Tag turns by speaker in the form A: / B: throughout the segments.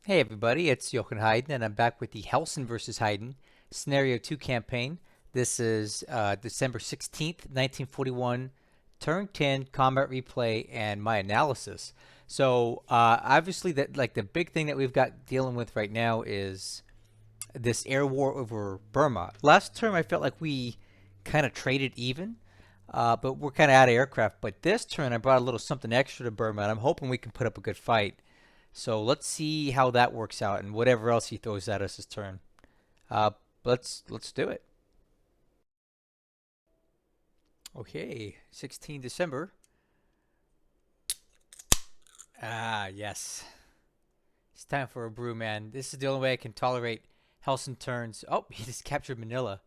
A: Hey everybody, it's Jochen Heiden, and I'm back with the Hellsen versus Heiden Scenario 2 campaign. This is December 16th, 1941, turn 10, combat replay, and my analysis. So obviously, the big thing that we've got dealing with right now is this air war over Burma. Last term, I felt like we kind of traded even, but we're kind of out of aircraft. But this turn, I brought a little something extra to Burma, and I'm hoping we can put up a good fight. So let's see how that works out and whatever else he throws at us this turn. Uh, let's do it. Okay, 16 December. Ah, yes. It's time for a brew, man. This is the only way I can tolerate Hellsen turns. Oh, he just captured Manila.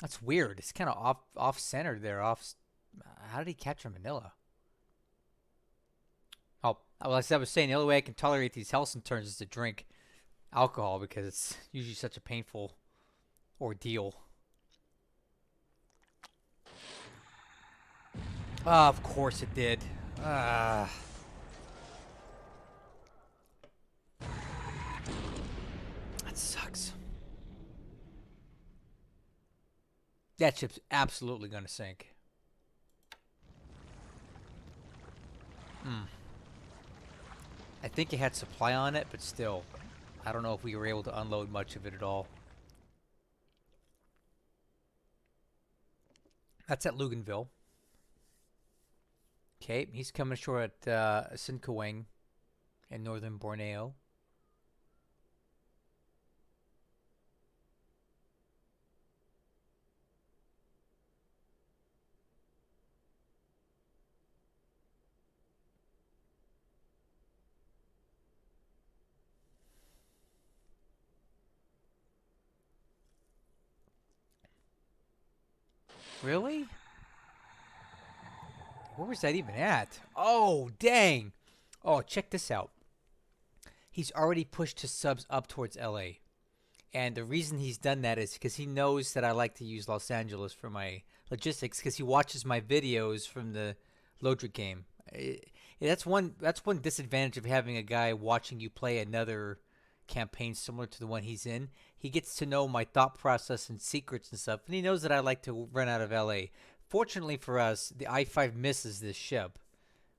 A: That's weird. It's kind of off center there. How did he capture Manila? Oh, well, as I was saying, the only way I can tolerate these Hellsen turns is to drink alcohol because it's usually such a painful ordeal. Of course it did. Ah, that sucks. That ship's absolutely gonna sink. Hmm. I think it had supply on it, but still, I don't know if we were able to unload much of it at all. That's at Luganville. Okay, he's coming ashore at Sinkawang in northern Borneo. Really? Where was that even at? Oh, dang. Oh, check this out. He's already pushed his subs up towards LA. And the reason he's done that is because he knows that I like to use Los Angeles for my logistics because he watches my videos from the Lodric game. That's one disadvantage of having a guy watching you play another campaign similar to the one he's in. He gets to know my thought process and secrets and stuff, and he knows that I like to run out of LA. Fortunately for us, the I-5 misses this ship,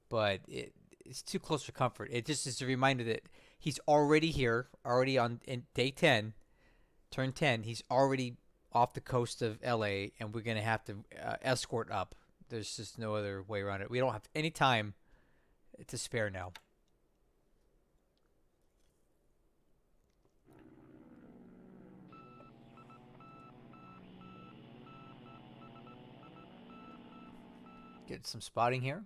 A: but it's too close for comfort. It just is a reminder that he's already here, already on in day 10, turn 10. He's already off the coast of LA, and we're going to have to escort up. There's just no other way around it. We don't have any time to spare now. Get some spotting here.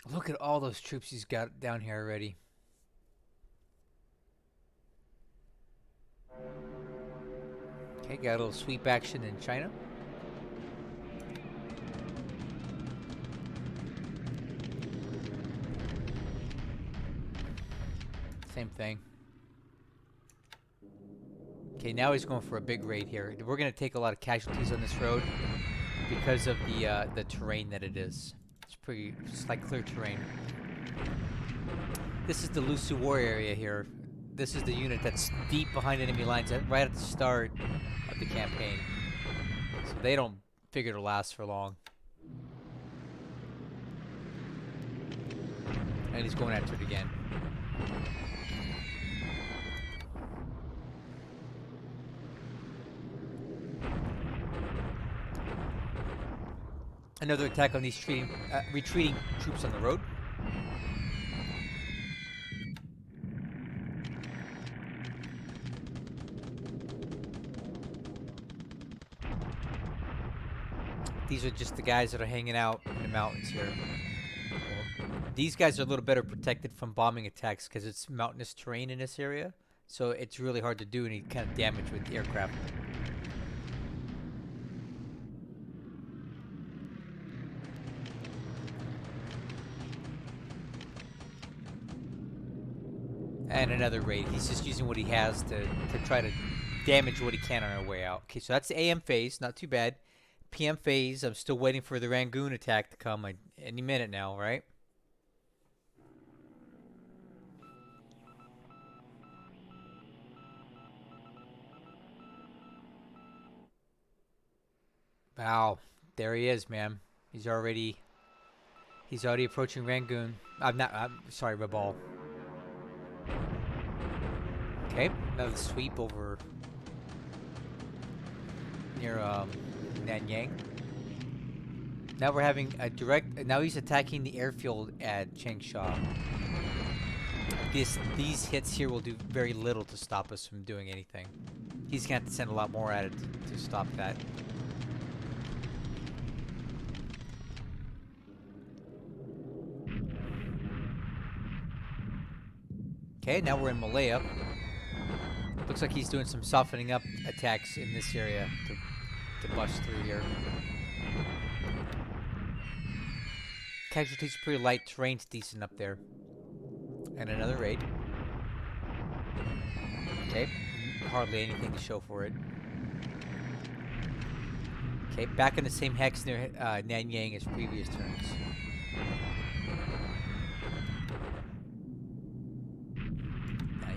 A: Look at all those troops he's got down here already. Okay, got a little sweep action in China. Same thing. Okay, now he's going for a big raid here. We're going to take a lot of casualties on this road because of the terrain that it is. It's like clear terrain. This is the Lusu War area here. This is the unit that's deep behind enemy lines right at the start of the campaign. So they don't figure to last for long. And he's going after it again. Another attack on these retreating troops on the road. These are just the guys that are hanging out in the mountains here. These guys are a little better protected from bombing attacks because it's mountainous terrain in this area. So it's really hard to do any kind of damage with the aircraft. And another raid. He's just using what he has to try to damage what he can on our way out. Okay, so that's the AM phase. Not too bad. PM phase. I'm still waiting for the Rangoon attack to come any minute now, right? Wow, there he is, man. He's already approaching Rangoon. I'm sorry, Rabaul. Okay, another sweep over near Nanyang. Now we're having a direct. Now he's attacking the airfield at Changsha. These hits here will do very little to stop us from doing anything. He's gonna have to send a lot more at it to stop that. Okay, now we're in Malaya. Looks like he's doing some softening up attacks in this area to bust through here. Casualties pretty light, terrain's decent up there. And another raid. Okay, hardly anything to show for it. Okay, back in the same hex near Nanyang as previous turns.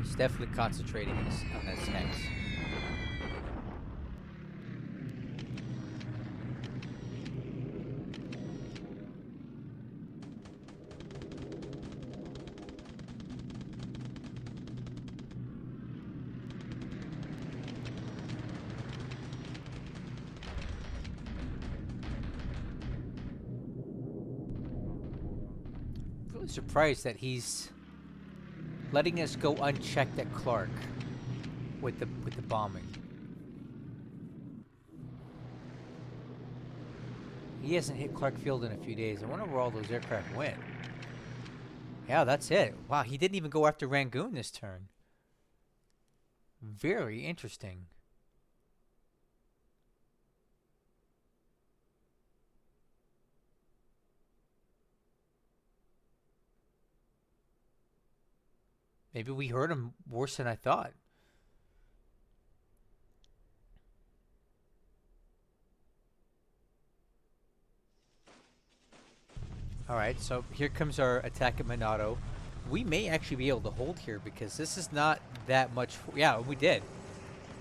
A: He's definitely concentrating on this hex. Really surprised that he's letting us go unchecked at Clark with the bombing. He hasn't hit Clark Field in a few days. I wonder where all those aircraft went. Yeah, that's it. Wow, he didn't even go after Rangoon this turn. Very interesting. Maybe we hurt him worse than I thought. Alright, so here comes our attack at Minato. We may actually be able to hold here because this is not that much. Yeah, we did.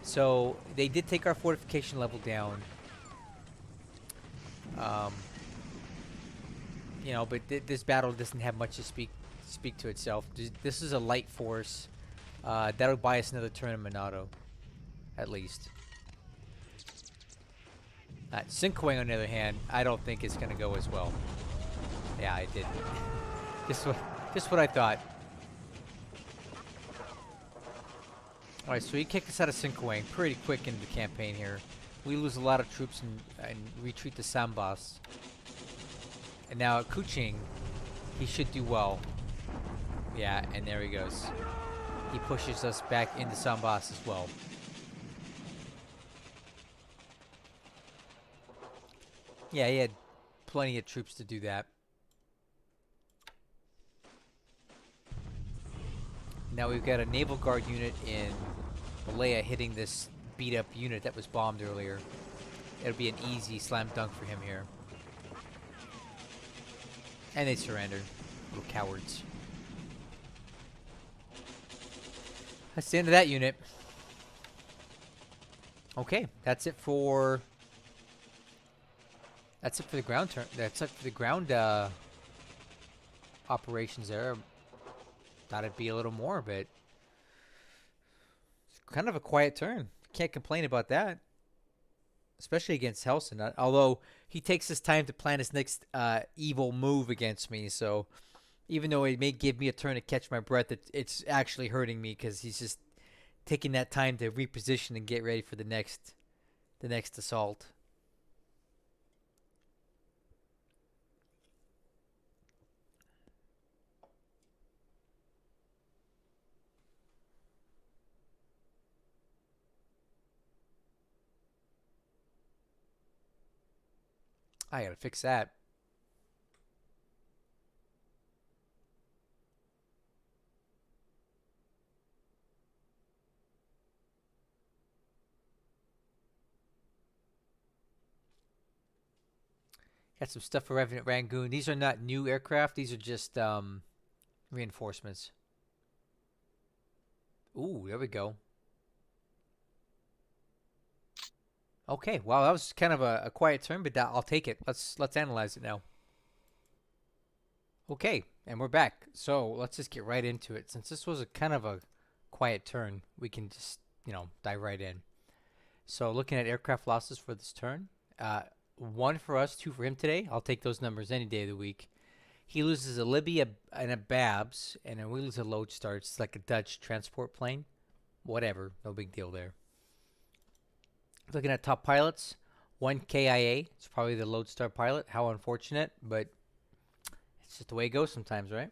A: So they did take our fortification level down. You know, but this battle doesn't have much to speak to itself. This is a light force. That'll buy us another turn in Minato, at least. Sinkwang, on the other hand, I don't think it's going to go as well. Yeah, I did. Just what I thought. Alright, so he kicked us out of Sinkwang pretty quick into the campaign here. We lose a lot of troops and retreat to Sambas. And now at Kuching, he should do well. Yeah, and there he goes. He pushes us back into Sambas as well. Yeah, he had plenty of troops to do that. Now we've got a Naval Guard unit in Malaya hitting this beat up unit that was bombed earlier. It'll be an easy slam dunk for him here. And they surrendered. Little cowards. That's the end of that unit. Okay, that's it for the ground turn. That's it for the ground operations there. Thought it'd be a little more, but it's kind of a quiet turn. Can't complain about that. Especially against Hellsen. Although he takes his time to plan his next evil move against me. So even though it may give me a turn to catch my breath, it's actually hurting me because he's just taking that time to reposition and get ready for the next assault. I gotta fix that. Got some stuff arriving at Rangoon. These are not new aircraft. These are just reinforcements. Ooh, there we go. Okay, wow, that was kind of a quiet turn, but I'll take it. Let's analyze it now. Okay, and we're back. So let's just get right into it. Since this was a kind of a quiet turn, we can just dive right in. So looking at aircraft losses for this turn, 1 for us, 2 for him today. I'll take those numbers any day of the week. He loses a Libby and a Babs, and then we lose a Lodestar. It's like a Dutch transport plane. Whatever, no big deal there. Looking at top pilots, 1 KIA. It's probably the Lodestar pilot. How unfortunate, but it's just the way it goes sometimes, right?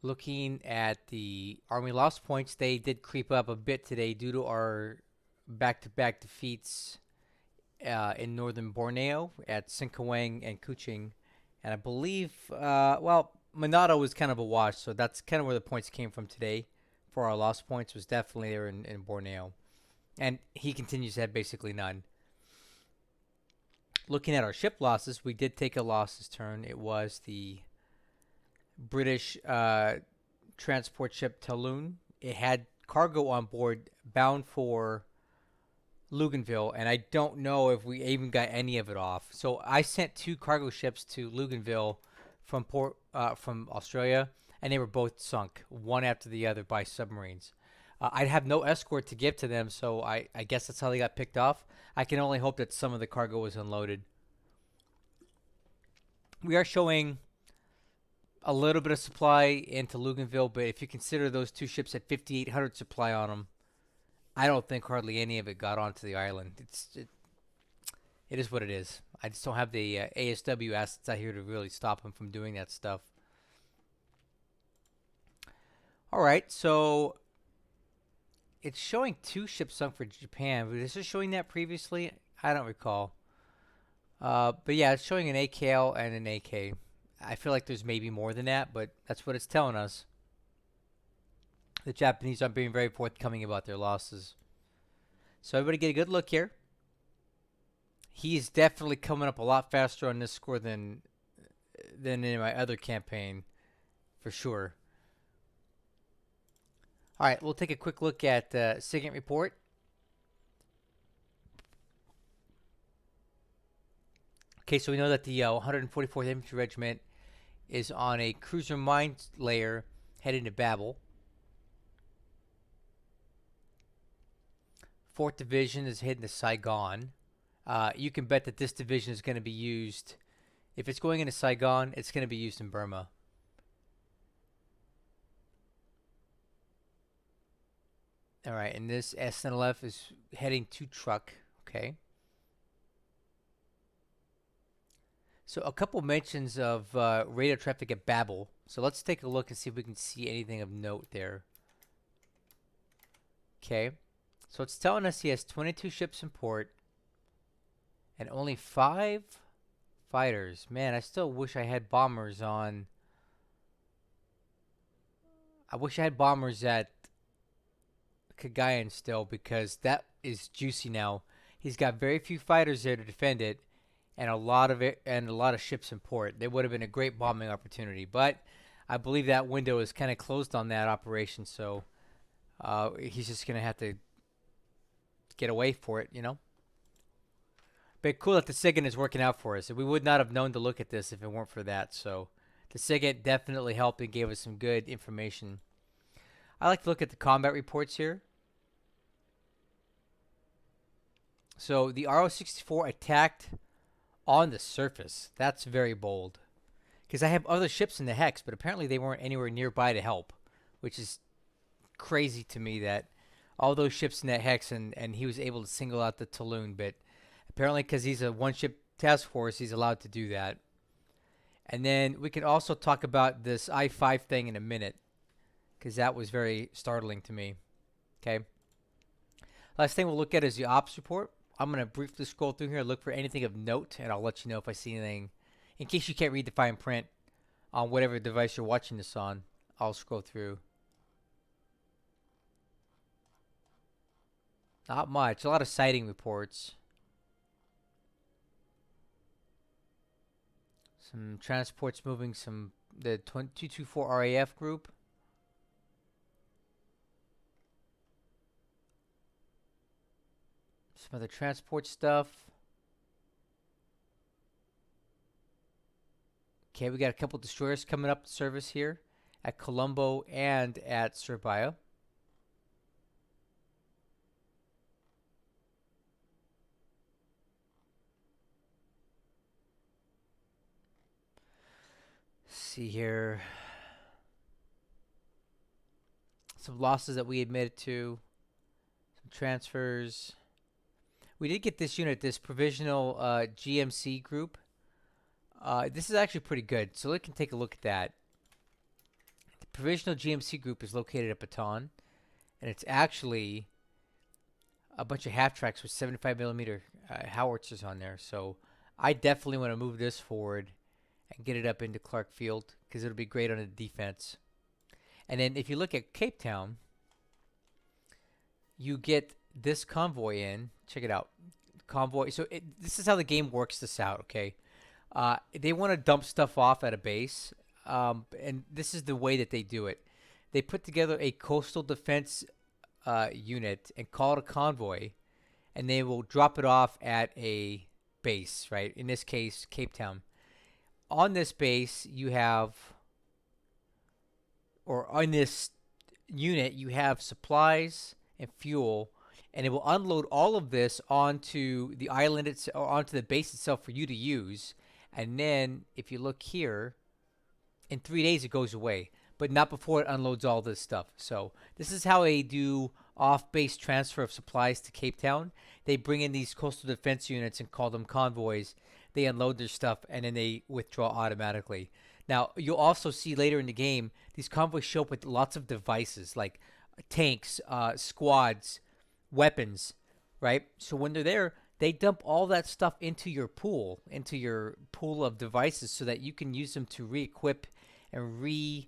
A: Looking at the Army loss points, they did creep up a bit today due to our back-to-back defeats in northern Borneo at Singkawang and Kuching. And I believe, Manado was kind of a wash, so that's kind of where the points came from today for our loss points, was definitely there in Borneo. And he continues to have basically none. Looking at our ship losses, we did take a loss this turn. It was the British transport ship Talon. It had cargo on board bound for Luganville, and I don't know if we even got any of it off. So I sent 2 cargo ships to Luganville from Australia, and they were both sunk, one after the other by submarines. I'd have no escort to give to them, so I guess that's how they got picked off. I can only hope that some of the cargo was unloaded. We are showing a little bit of supply into Luganville, but if you consider those 2 ships at 5,800 supply on them, I don't think hardly any of it got onto the island. It is what it is. I just don't have the ASW assets out here to really stop them from doing that stuff. All right, so it's showing 2 ships sunk for Japan. Was this showing that previously? I don't recall. But yeah, it's showing an AKL and an AK. I feel like there's maybe more than that, but that's what it's telling us. The Japanese aren't being very forthcoming about their losses. So everybody get a good look here. He's definitely coming up a lot faster on this score than in my other campaign, for sure. All right, we'll take a quick look at SIGINT report. Okay, so we know that the 144th Infantry Regiment is on a cruiser mine layer heading to Rabaul. 4th Division is heading to Saigon. You can bet that this division is going to be used. If it's going into Saigon, it's going to be used in Burma. All right, and this SNLF is heading to Truk. Okay. So a couple mentions of radar traffic at Rabaul. So let's take a look and see if we can see anything of note there. Okay. So it's telling us he has 22 ships in port and only 5 fighters. Man, I still wish I had bombers on. I wish I had bombers at Cagayan still, because that is juicy now. He's got very few fighters there to defend it, and a lot of ships in port. They would have been a great bombing opportunity, but I believe that window is kind of closed on that operation, so he's just going to have to get away for it, But cool that the SIGINT is working out for us. We would not have known to look at this if it weren't for that. So the SIGINT definitely helped and gave us some good information. I like to look at the combat reports here. So the RO-64 attacked on the surface. That's very bold. Because I have other ships in the Hex, but apparently they weren't anywhere nearby to help, which is crazy to me that all those ships in that Hex, and he was able to single out the Talon, but apparently because he's a one-ship task force, he's allowed to do that. And then we can also talk about this I-5 thing in a minute, because that was very startling to me. Okay. Last thing we'll look at is the ops report. I'm going to briefly scroll through here and look for anything of note, and I'll let you know if I see anything. In case you can't read the fine print on whatever device you're watching this on, I'll scroll through. Not much. A lot of sighting reports. Some transports moving some the 224 RAF group. Some other transport stuff. Okay, we got a couple destroyers coming up to service here at Colombo and at Surabaya. See here. Some losses that we admitted to. Some transfers. We did get this unit, this provisional GMC group. This is actually pretty good, so we can take a look at that. The provisional GMC group is located at Baton, and it's actually a bunch of half tracks with 75 millimeter howitzers on there. So I definitely want to move this forward and get it up into Clark Field because it'll be great on the defense. And then if you look at Cape Town, you get this convoy in. Check it out. Convoy. So this is how the game works this out, okay? They want to dump stuff off at a base, and this is the way that they do it. They put together a coastal defense unit and call it a convoy, and they will drop it off at a base, right? In this case, Cape Town. On this base, you have, or on this unit, you have supplies and fuel, and it will unload all of this onto the island or onto the base itself for you to use. And then, if you look here, in 3 days it goes away, but not before it unloads all this stuff. So this is how they do off-base transfer of supplies to Cape Town. They bring in these coastal defense units and call them convoys. They unload their stuff, and then they withdraw automatically. Now, you'll also see later in the game, these convoys show up with lots of devices, like tanks, squads, weapons, right? So when they're there, they dump all that stuff into your pool of devices so that you can use them to re-equip and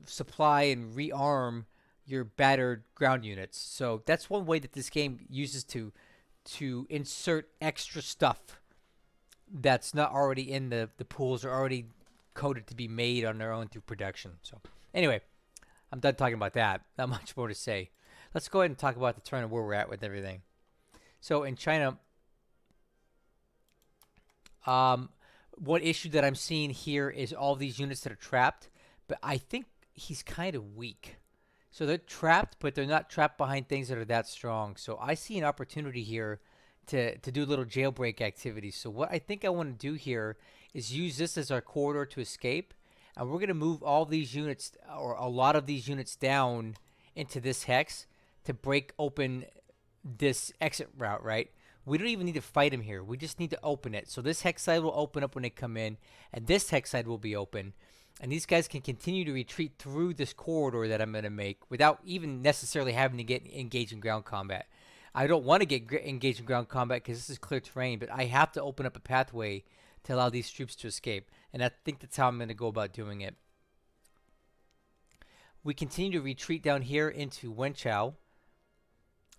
A: supply and rearm your battered ground units. So that's one way that this game uses to insert extra stuff that's not already in the pools or already coded to be made on their own through production. So anyway, I'm done talking about that. Not much more to say. Let's go ahead and talk about the turn and where we're at with everything. So in China, one issue that I'm seeing here is all these units that are trapped, but I think he's kind of weak. So they're trapped, but they're not trapped behind things that are that strong. So I see an opportunity here to do little jailbreak activities. So what I think I want to do here is use this as our corridor to escape, and we're going to move all these units, or a lot of these units, down into this hex to break open this exit route, right? We don't even need to fight them here. We just need to open it. So this hex side will open up when they come in, and this hex side will be open. And these guys can continue to retreat through this corridor that I'm going to make without even necessarily having to get engaged in ground combat. I don't want to get engaged in ground combat because this is clear terrain, but I have to open up a pathway to allow these troops to escape. And I think that's how I'm going to go about doing it. We continue to retreat down here into Wenchao.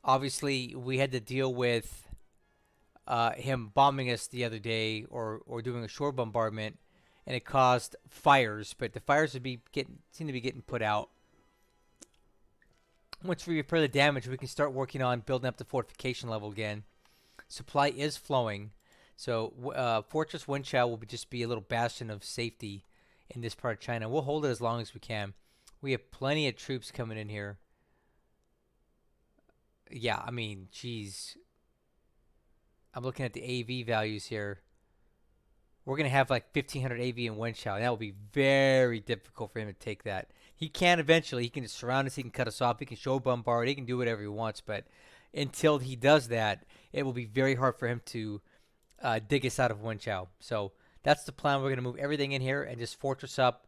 A: Obviously, we had to deal with him bombing us the other day, or doing a shore bombardment, and it caused fires. But the fires seem to be getting put out. Once we repair the damage, we can start working on building up the fortification level again. Supply is flowing, so Fortress Wenchao will just be a little bastion of safety in this part of China. We'll hold it as long as we can. We have plenty of troops coming in here. Yeah, I mean, geez. I'm looking at the AV values here. We're going to have like 1,500 AV in Wenchao. That will be very difficult for him to take that. He can eventually. He can just surround us. He can cut us off. He can show bombard. He can do whatever he wants. But until he does that, it will be very hard for him to dig us out of Wenchao. So that's the plan. We're going to move everything in here and just fortress up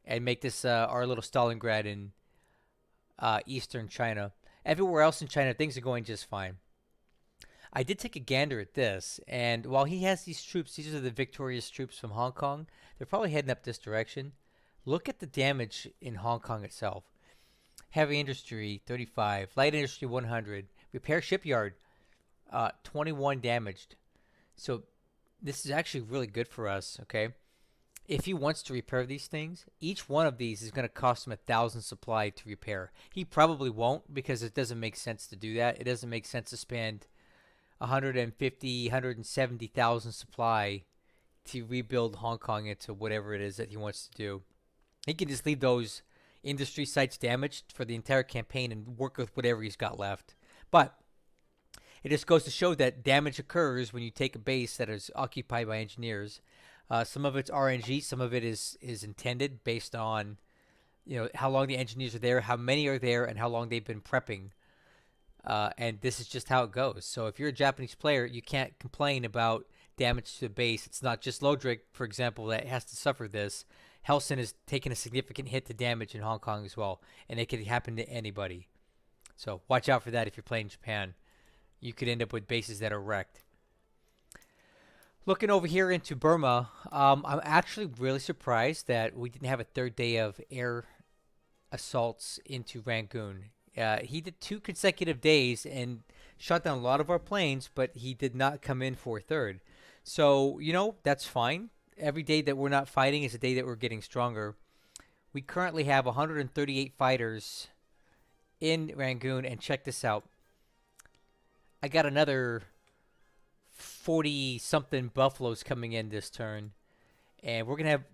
A: and make this our little Stalingrad in eastern China. Everywhere else in China, things are going just fine. I did take a gander at this, and while he has these troops, these are the victorious troops from Hong Kong. They're probably heading up this direction. Look at the damage in Hong Kong itself. Heavy industry, 35. Light industry, 100. Repair shipyard, 21 damaged. So This is actually really good for us, okay? If he wants to repair these things, each one of these is going to cost him 1,000 supply to repair. He probably won't because it doesn't make sense to do that. It doesn't make sense to spend 150, 170,000 supply to rebuild Hong Kong into whatever it is that he wants to do. He can just leave those industry sites damaged for the entire campaign and work with whatever he's got left. But it just goes to show that damage occurs when you take a base that is occupied by engineers. Some of it's RNG, some of it is intended based on how long the engineers are there, how many are there, and how long they've been prepping. And this is just how it goes. So if you're a Japanese player, you can't complain about damage to the base. It's not just Lodric, for example, that has to suffer this. Hellsen is taking a significant hit to damage in Hong Kong as well, and it could happen to anybody. So watch out for that if you're playing Japan. You could end up with bases that are wrecked. Looking over here into Burma, I'm actually really surprised that we didn't have a third day of air assaults into Rangoon. He did 2 consecutive days and shot down a lot of our planes, but he did not come in for a third. So, that's fine. Every day that we're not fighting is a day that we're getting stronger. We currently have 138 fighters in Rangoon, and check this out. I got another 40-something buffaloes coming in this turn, and we're going to have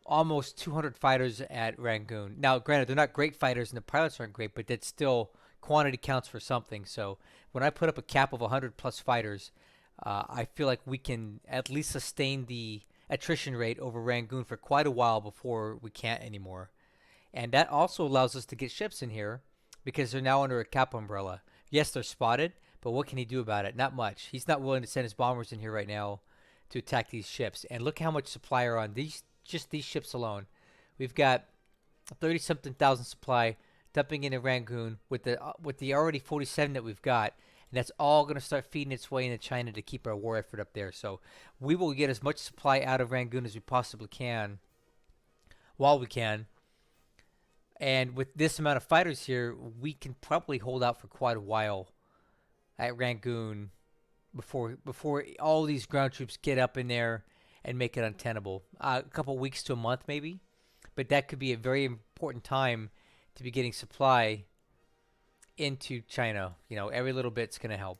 A: almost 200 fighters at Rangoon. Now, granted, they're not great fighters, and the pilots aren't great, but that still quantity counts for something. So when I put up a cap of 100-plus fighters, I feel like we can at least sustain the attrition rate over Rangoon for quite a while before we can't anymore. And that also allows us to get ships in here because they're now under a cap umbrella. Yes, they're spotted, but what can he do about it? Not much. He's not willing to send his bombers in here right now to attack these ships. And look how much supply are on these ships alone. We've got 30-something thousand supply dumping into Rangoon with the already 47 that we've got. And that's all going to start feeding its way into China to keep our war effort up there. So we will get as much supply out of Rangoon as we possibly can while we can. And with this amount of fighters here, we can probably hold out for quite a while at Rangoon before all these ground troops get up in there and make it untenable. A couple weeks to a month maybe, but that could be a very important time to be getting supply into China. Every little bit's going to help.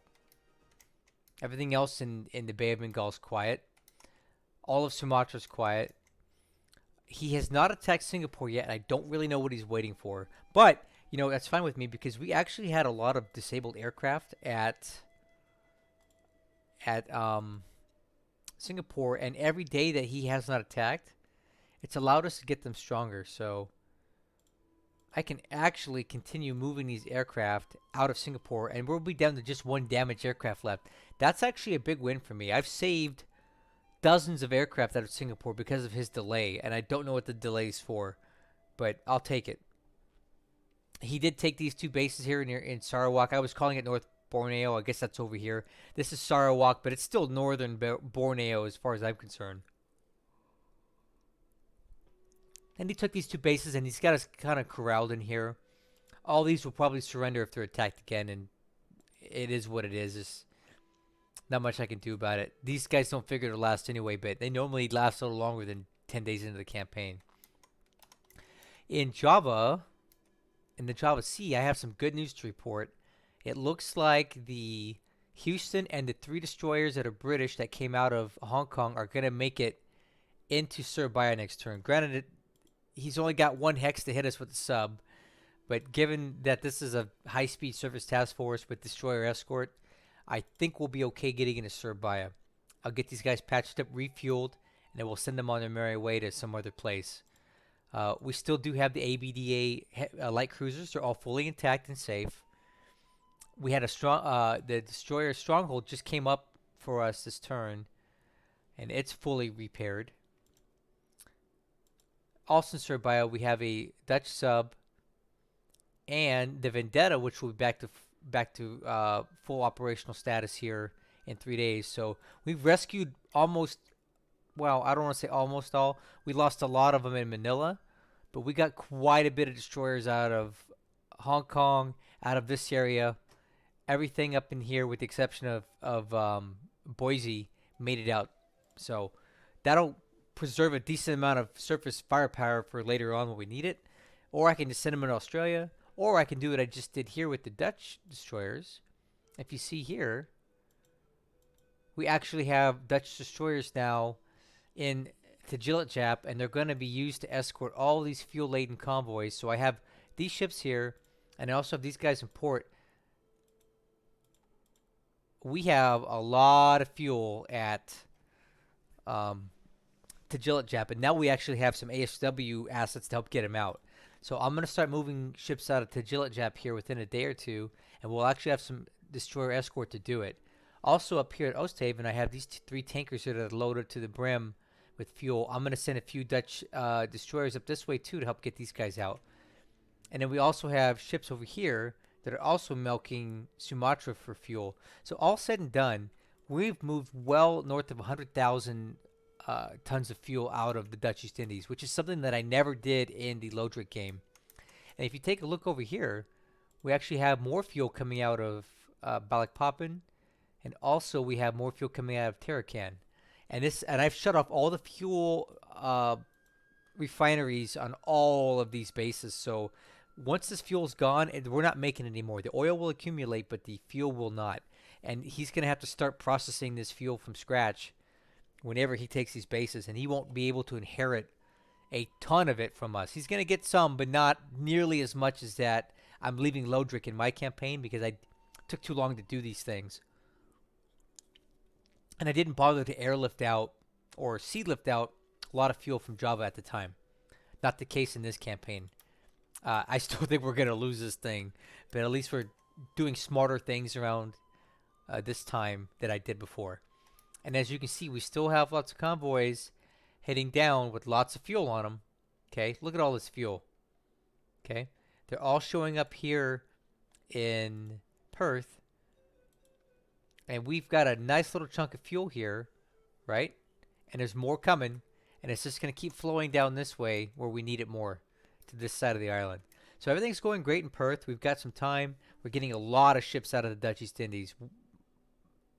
A: Everything else in the Bay of Bengal is quiet. All of Sumatra's quiet. He has not attacked Singapore yet, and I don't really know what he's waiting for. But, that's fine with me because we actually had a lot of disabled aircraft at Singapore, and every day that he has not attacked, it's allowed us to get them stronger. So I can actually continue moving these aircraft out of Singapore, and we'll be down to just 1 damaged aircraft left. That's actually a big win for me. I've saved dozens of aircraft out of Singapore because of his delay, and I don't know what the delay is for, but I'll take it. He did take these 2 bases here in Sarawak. I was calling it North Borneo. I guess that's over here. This is Sarawak, but it's still northern Borneo as far as I'm concerned. And he took these 2 bases, and he's got us kind of corralled in here. All these will probably surrender if they're attacked again, and it is what it is. It's not much I can do about it. These guys don't figure to last anyway, but they normally last a little longer than 10 days into the campaign. In Java, in the Java Sea, I have some good news to report. It looks like the Houston and the 3 destroyers that are British that came out of Hong Kong are going to make it into Surabaya next turn. Granted, he's only got 1 hex to hit us with the sub, but given that this is a high-speed surface task force with destroyer escort, I think we'll be okay getting into Surabaya. I'll get these guys patched up, refueled, and then we'll send them on their merry way to some other place. We still do have the ABDA light cruisers. They're all fully intact and safe. We had a strong, the destroyer Stronghold just came up for us this turn, and it's fully repaired. Also in Surabaya, we have a Dutch sub and the Vendetta, which will be back to full operational status here in 3 days. So we've rescued almost, well, I don't want to say almost all. We lost a lot of them in Manila, but we got quite a bit of destroyers out of Hong Kong, out of this area. Everything up in here, with the exception of Boise, made it out. So that'll preserve a decent amount of surface firepower for later on when we need it. Or I can just send them to Australia. Or I can do what I just did here with the Dutch destroyers. If you see here, we actually have Dutch destroyers now in Tagilitjap, and they're going to be used to escort all these fuel-laden convoys. So I have these ships here, and I also have these guys in port. We have a lot of fuel at Tagilitjap, and now we actually have some ASW assets to help get them out. So I'm going to start moving ships out of Tagilitjap here within a day or two, and we'll actually have some destroyer escort to do it. Also up here at Oosthaven, I have these three tankers here that are loaded to the brim with fuel. I'm going to send a few Dutch destroyers up this way too to help get these guys out. And then we also have ships over here that are also milking Sumatra for fuel. So all said and done, we've moved well north of 100,000 tons of fuel out of the Dutch East Indies, which is something that I never did in the Lodric game. And if you take a look over here, we actually have more fuel coming out of Balikpapan, and also we have more fuel coming out of Tarakan. And I've shut off all the fuel refineries on all of these bases. So once this fuel's gone, we're not making it anymore. The oil will accumulate, but the fuel will not. And he's going to have to start processing this fuel from scratch whenever he takes these bases, and he won't be able to inherit a ton of it from us. He's going to get some, but not nearly as much as that I'm leaving Lodric in my campaign because I took too long to do these things. And I didn't bother to airlift out or sea lift out a lot of fuel from Java at the time. Not the case in this campaign. I still think we're going to lose this thing, but at least we're doing smarter things around this time that I did before. And as you can see, we still have lots of convoys heading down with lots of fuel on them. Okay, look at all this fuel. Okay, they're all showing up here in Perth. And we've got a nice little chunk of fuel here, right? And there's more coming. And it's just going to keep flowing down this way where we need it more, to this side of the island. So everything's going great in Perth. We've got some time. We're getting a lot of ships out of the Dutch East Indies.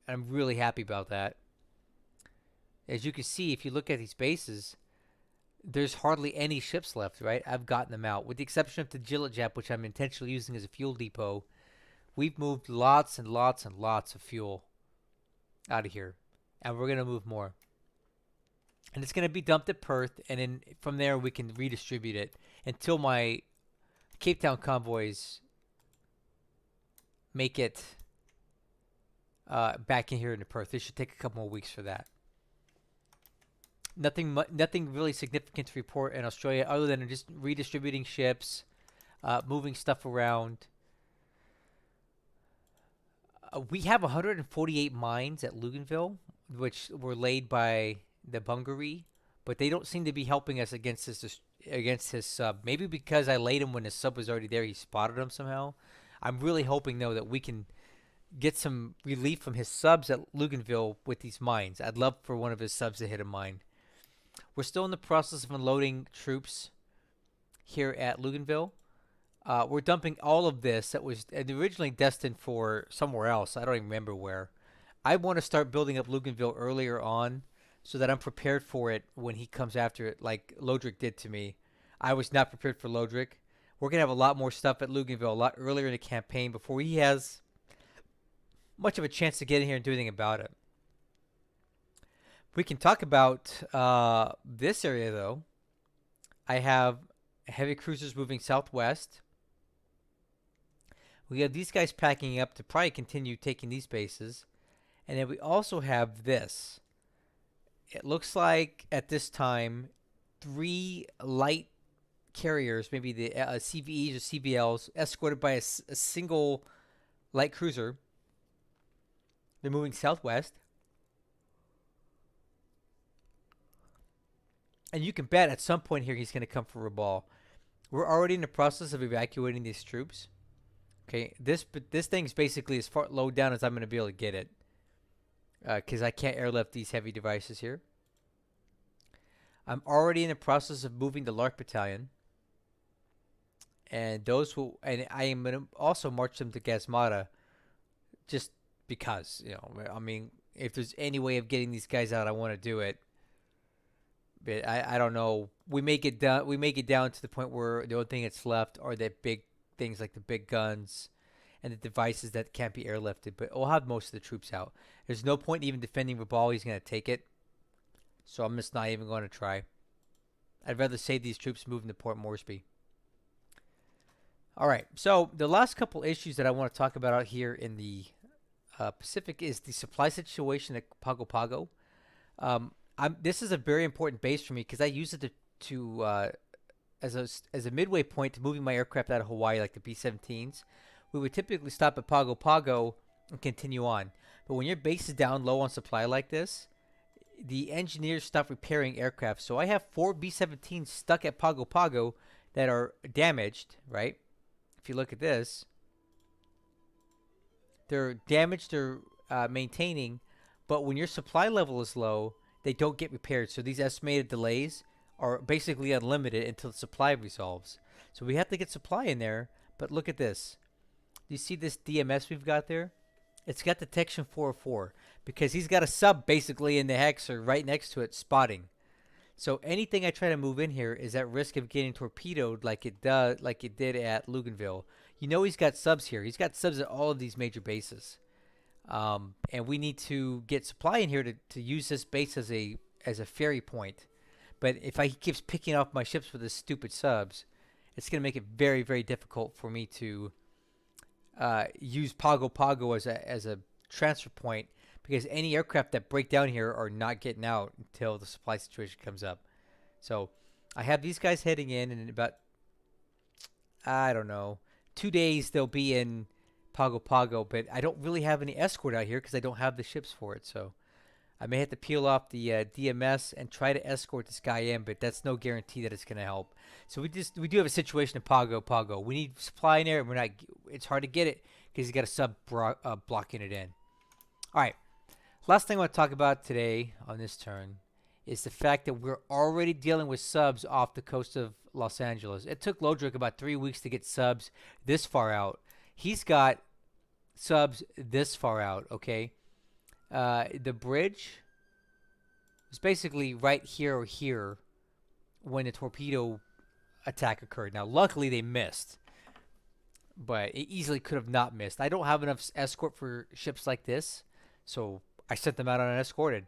A: I'm really happy about that. As you can see, if you look at these bases, there's hardly any ships left, right? I've gotten them out. With the exception of the Tagilitjap, which I'm intentionally using as a fuel depot, we've moved lots and lots and lots of fuel out of here. And we're going to move more. And it's going to be dumped at Perth, and then from there we can redistribute it until my Cape Town convoys make it back in here into Perth. It should take a couple more weeks for that. Nothing really significant to report in Australia other than just redistributing ships, moving stuff around. We have 148 mines at Luganville, which were laid by the Bungaree, but they don't seem to be helping us against his sub. Maybe because I laid him when his sub was already there, he spotted him somehow. I'm really hoping though that we can get some relief from his subs at Luganville with these mines. I'd love for one of his subs to hit a mine. We're still in the process of unloading troops here at Luganville. We're dumping all of this that was originally destined for somewhere else. I don't even remember where. I want to start building up Luganville earlier on so that I'm prepared for it when he comes after it, like Lodric did to me. I was not prepared for Lodric. We're going to have a lot more stuff at Luganville a lot earlier in the campaign before he has much of a chance to get in here and do anything about it. We can talk about this area, though. I have heavy cruisers moving southwest. We have these guys packing up to probably continue taking these bases. And then we also have this. It looks like at this time, 3 light carriers, maybe the CVEs or CVLs, escorted by a single light cruiser. They're moving southwest. And you can bet at some point here he's going to come for Rabaul. We're already in the process of evacuating these troops. Okay, this thing's basically as far low down as I'm going to be able to get it. Because I can't airlift these heavy devices here. I'm already in the process of moving the Lark Battalion. And those will, and I am going to also march them to Gazmata. Just because, you know, I mean, If there's any way of getting these guys out, I want to do it. But I don't know. We make it down. We make it down to the point where the only thing that's left are the big things like the big guns and the devices that can't be airlifted. But we'll have most of the troops out. There's no point even defending Rabaul. He's gonna take it. So I'm just not even going to try. I'd rather save these troops moving to Port Moresby. All right. So the last couple issues that I want to talk about out here in the Pacific is the supply situation at Pago Pago. This is a very important base for me because I use it as a midway point to moving my aircraft out of Hawaii, like the B-17s. We would typically stop at Pago Pago and continue on. But when your base is down low on supply like this, the engineers stop repairing aircraft. So I have 4 B-17s stuck at Pago Pago that are damaged, right? If you look at this, they're damaged or maintaining, but when your supply level is low, they don't get repaired. So these estimated delays are basically unlimited until the supply resolves. So we have to get supply in there, but look at this. Do you see this DMS we've got there? It's got detection 404 because he's got a sub basically in the hex or right next to it spotting. So anything I try to move in here is at risk of getting torpedoed like it did at Luganville. You know he's got subs here. He's got subs at all of these major bases. And we need to get supply in here to use this base as a ferry point. But if he keeps picking off my ships with his stupid subs, it's going to make it very, very difficult for me to use Pago Pago as a transfer point, because any aircraft that break down here are not getting out until the supply situation comes up. So I have these guys heading in about, I don't know, 2 days they'll be in Pago Pago, but I don't really have any escort out here because I don't have the ships for it. So I may have to peel off the DMS and try to escort this guy in, but that's no guarantee that it's going to help. So we do have a situation in Pago Pago. We need supply in there, and it's hard to get it because he's got a sub blocking it in. All right. Last thing I want to talk about today on this turn is the fact that we're already dealing with subs off the coast of Los Angeles. It took Lodrick about 3 weeks to get subs this far out. He's got subs this far out, okay? The bridge was basically right here or here when the torpedo attack occurred. Now, luckily, they missed, but it easily could have not missed. I don't have enough escort for ships like this, so I sent them out unescorted,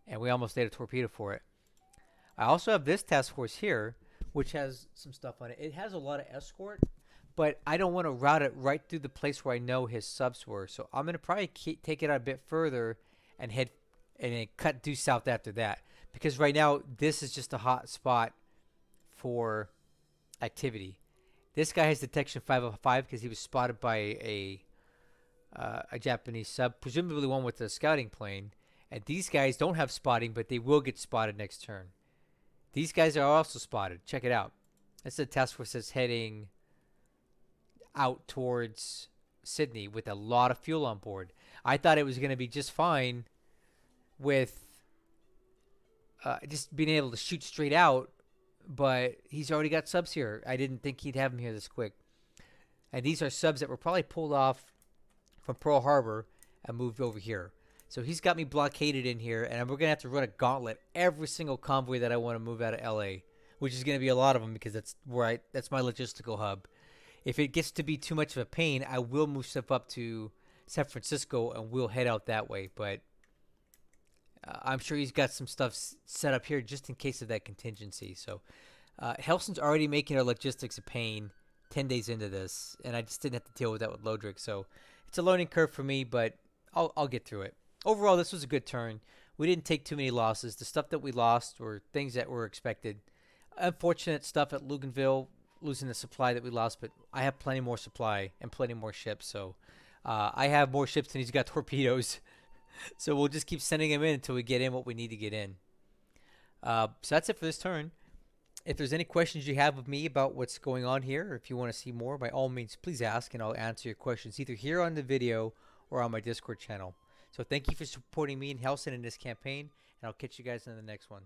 A: and we almost laid a torpedo for it. I also have this task force here, which has some stuff on it. It has a lot of escort, but I don't want to route it right through the place where I know his subs were. So I'm going to probably take it out a bit further and head and then cut due south after that. Because right now, this is just a hot spot for activity. This guy has detection 505 because he was spotted by a Japanese sub, presumably one with a scouting plane. And these guys don't have spotting, but they will get spotted next turn. These guys are also spotted. Check it out. That's the task force that's heading out towards Sydney with a lot of fuel on board. I thought it was going to be just fine with just being able to shoot straight out, but he's already got subs here. I didn't think he'd have them here this quick. And these are subs that were probably pulled off from Pearl Harbor and moved over here. So he's got me blockaded in here, and we're going to have to run a gauntlet every single convoy that I want to move out of LA, which is going to be a lot of them because that's my logistical hub. If it gets to be too much of a pain, I will move stuff up to San Francisco and we'll head out that way. But I'm sure he's got some stuff set up here just in case of that contingency. So Hellsen's already making our logistics a pain 10 days into this, and I just didn't have to deal with that with Lodrick. So it's a learning curve for me, but I'll get through it. Overall, this was a good turn. We didn't take too many losses. The stuff that we lost were things that were expected. Unfortunate stuff at Luganville, losing the supply that we lost, but I have plenty more supply and plenty more ships. So I have more ships than he's got torpedoes. So we'll just keep sending him in until we get in what we need to get in. So that's it for this turn. If there's any questions you have of me about what's going on here, or if you want to see more, by all means, please ask, and I'll answer your questions either here on the video or on my Discord channel. So thank you for supporting me and Hellsen in this campaign, and I'll catch you guys in the next one.